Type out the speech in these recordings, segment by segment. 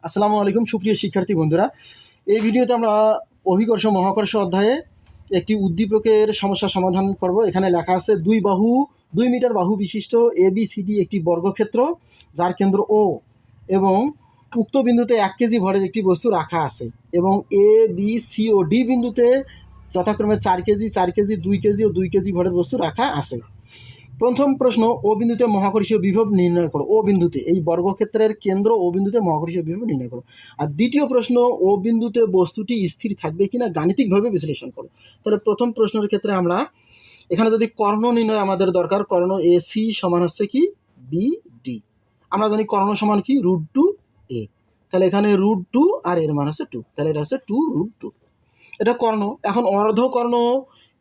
আসসালামু আলাইকুম সুপ্রিয় শিক্ষার্থী বন্ধুরা, এই ভিডিওতে আমরা অভিকর্ষ মহাকর্ষ অধ্যায়ে একটি উদ্দীপকের সমস্যা সমাধান করব। এখানে লেখা আছে 2 মিটার বাহু বিশিষ্ট ABCD একটি বর্গক্ষেত্র যার কেন্দ্র ও এবং উক্ত বিন্দুতে 1 কেজি ভরের একটি বস্তু রাখা আছে এবং ABC ও D বিন্দুতে যথাক্রমে 4 কেজি 4 কেজি 2 কেজি ও 2 কেজি ভরের বস্তু রাখা আছে। প্রথম প্রশ্ন, ও বিন্দুতে মহাকর্ষীয় বিভব নির্ণয় করো। ও বিন্দুতে, এই বর্গক্ষেত্রের কেন্দ্র ও বিন্দুতে মহাকর্ষীয় বিভব নির্ণয় করো। আর দ্বিতীয় প্রশ্ন, ও বিন্দুতে বস্তুটি স্থির থাকবে কিনা গাণিতিকভাবে বিশ্লেষণ করো। তাহলে প্রথম প্রশ্নের ক্ষেত্রে আমরা এখানে যদি কর্ণ নির্ণয় আমাদের দরকার, কর্ণ AC সমান হচ্ছে কি BD। আমরা জানি কর্ণ সমান কি √2a। তাহলে এখানে √2 আর এর মান হচ্ছে 2, তাহলে এটা হচ্ছে 2√2। এটা কর্ণ। এখন অর্ধকর্ণ,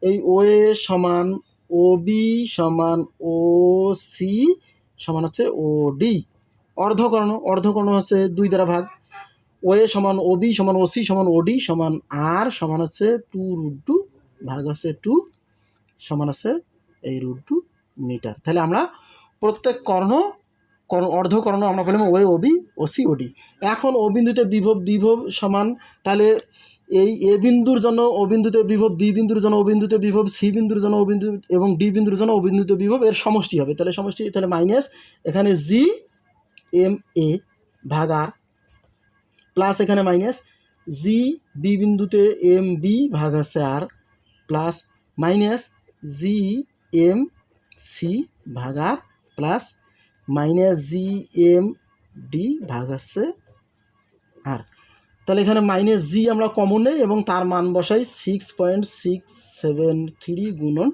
এই OA সমান OB সমান OC সমান হচ্ছে OD। অর্ধকর্ণ হচ্ছে 2 দ্বারা ভাগ। OA সমান OB সমান OC সমান OD সমান R সমান হচ্ছে 2√2 ভাগ হচ্ছে 2 সমান আছে এই √2 মিটার। তাহলে আমরা প্রত্যেক অর্ধকর্ণ আমরা পেলাম OA OB OC OD। এখন ও বিন্দুতে বিভব সমান, তাহলে এই এ বিন্দুর জন্য ও বিন্দুতে বিভব, বি বিন্দুর জন্য ও বিন্দুতে বিভব, সি বিন্দুর জন্য ও বিন্দু এবং ডি বিন্দুর জন্য ও বিন্দুতে বিভব এর সমষ্টি হবে। তাহলে মাইনাস এখানে GMA ভাগ আর প্লাস এখানে মাইনাস বি বিন্দুতে MB ভাগ আছে আর প্লাস মাইনাস GMC ভাগ আর প্লাস মাইনাস GMD ভাগ আছে আর। তাহলে এখানে মাইনাস জি আমরা কমন নেই এবং তার মান বসাই 6.673 গুণন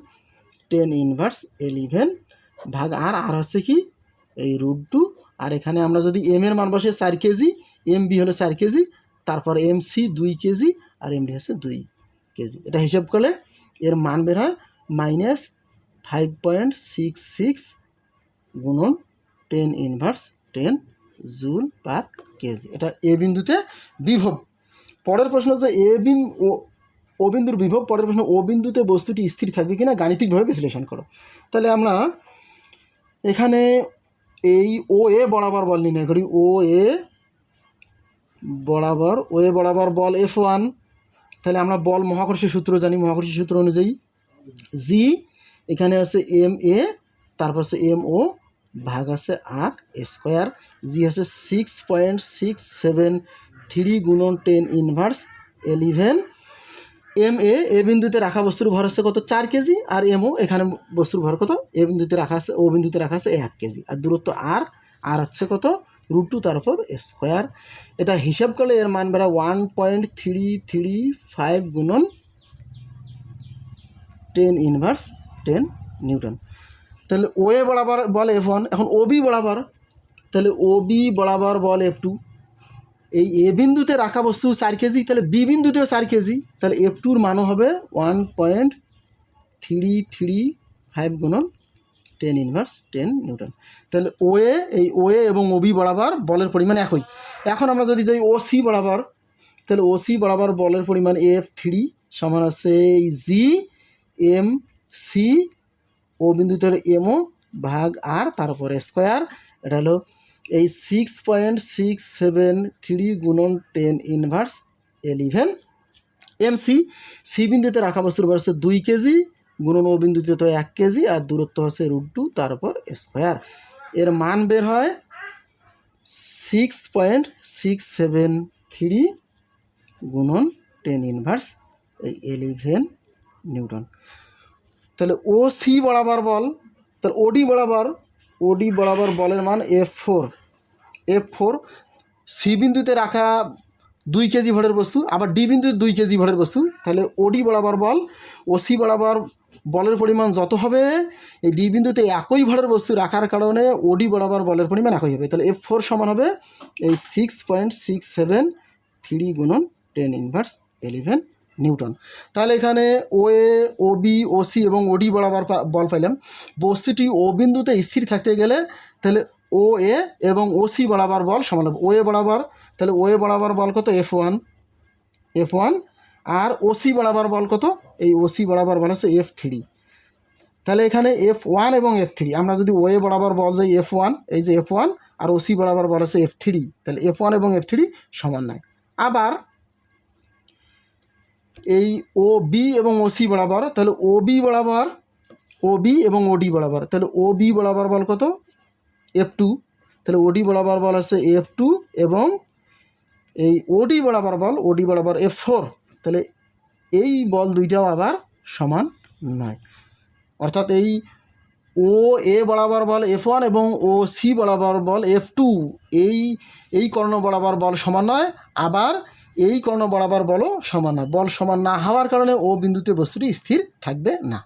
10⁻11 ভাগ আর হচ্ছে কি এই √2। আর এখানে আমরা যদি এম এর মান বসে 4 কেজি, MB হলো 4 কেজি, তারপর MC 2 কেজি আর MD হচ্ছে 2 কেজি। এটা হিসাব করলে এর মান বের হয় -5.66 গুণন 10⁻10 জুল পার কেজি। এটা এ বিন্দুতে বিভব। পরের প্রশ্ন হচ্ছে ও বিন্দুর বিভব। পরের প্রশ্ন, ও বিন্দুতে বস্তুটি স্থির থাকবে কিনা গাণিতিকভাবে বিশ্লেষণ করো। তাহলে আমরা এখানে এই OA বরাবর বল নির্ণয় করি। OA বরাবর বল F1। তাহলে আমরা বল মহাকর্ষীয় সূত্র জানি। মহাকর্ষীয় সূত্র অনুযায়ী G এখানে আছে MA, তারপর আছে MO ভাগ আছে R²। জি আছে 6.673 গুণন 10⁻11। MA এ বিন্দুতে রাখা বস্তুর ভর আছে কত, 4 কেজি, আর MO এখানে বস্তুর ভর কত, ও বিন্দুতে রাখা আছে 1 কেজি, আর দূরত্ব আর হচ্ছে কত √2 তার উপর স্কোয়ার। এটা হিসাব করলে এর মান বেড়া 1.335 গুণন 10⁻10 নিউটন। তাহলে OA বরাবর বল F1। এখন OB বরাবর, তাহলে OB বরাবর বল F2। এই এ বিন্দুতে রাখা বস্তু 4 কেজি, তাহলে বি বিন্দুতেও 4 কেজি, তাহলে F2-র মানও হবে 1.335 গুণন 10⁻10 নিউটন। তাহলে OA এবং OB বরাবর বলের পরিমাণ একই। এখন আমরা যদি যাই OC বরাবর, তাহলে OC বরাবর বলের পরিমাণ F3 সমান আছে GMC, ও বিন্দুতে হলো MO ভাগ আর তারপরে স্কোয়ার। এটা হলো এই 6.673 গুণন 10⁻11 MC। সি বিন্দুতে রাখা বস্তুর ভর হচ্ছে 2 কেজি গুণন ও বিন্দুতে তো 1 কেজি, আর দূরত্ব হচ্ছে √2 তারপর স্কোয়ার। এর মান বের হয় 6.673 গুণন 10⁻11 নিউটন। তাহলে OC বরাবর বল, তাহলে OD বরাবর বলের মান F4। সি বিন্দুতে রাখা 2 কেজি ভরের বস্তু, আবার ডি বিন্দুতে 2 কেজি ভরের বস্তু, তাহলে OD বরাবর বল OC বরাবর বলের পরিমাণ যত হবে, এই ডি বিন্দুতে একই ভরের বস্তু রাখার কারণে OD বরাবর বলের পরিমাণ একই হবে। তাহলে F4 সমান হবে এই 6.673 গুণন 10⁻11 নিউটন। তাহলে এখানে OA OB OC এবং OD বরাবর বল পাইলাম। বস্তুটি ও বিন্দুতে স্থির থাকতে গেলে তাহলে OA এবং OC বরাবর বল সমান হবে। OA বরাবর, তাহলে OA বরাবর বল কত F1, আর OC বরাবর বল কত, এই OC বরাবর বল হচ্ছে F3। তাহলে এখানে F1 এবং F3 আমরা যদি OA বরাবর বল যাই F1, এই যে F1 আর ওসি বরাবর বল আছে F3, তাহলে F1 এবং F3 সমান নয়। আবার এই OB এবং OC বরাবর, তাহলে OB বরাবর OB এবং OD বরাবর, তাহলে OB বরাবর বল কত F2, তাহলে OD বরাবর বল আছে F2 এবং এই OD বরাবর বল F4, তাহলে এই বল দুইটাও আবার সমান নয়। অর্থাৎ এই OA বরাবর বল F1 এবং OC বরাবর বল F2 এই কর্ণ বরাবর বল সমান নয়, আবার এই কর্ণ বরাবর বলও সমান নয়। বল সমান না হওয়ার কারণে ও বিন্দুতে বস্তুটি স্থির থাকবে না।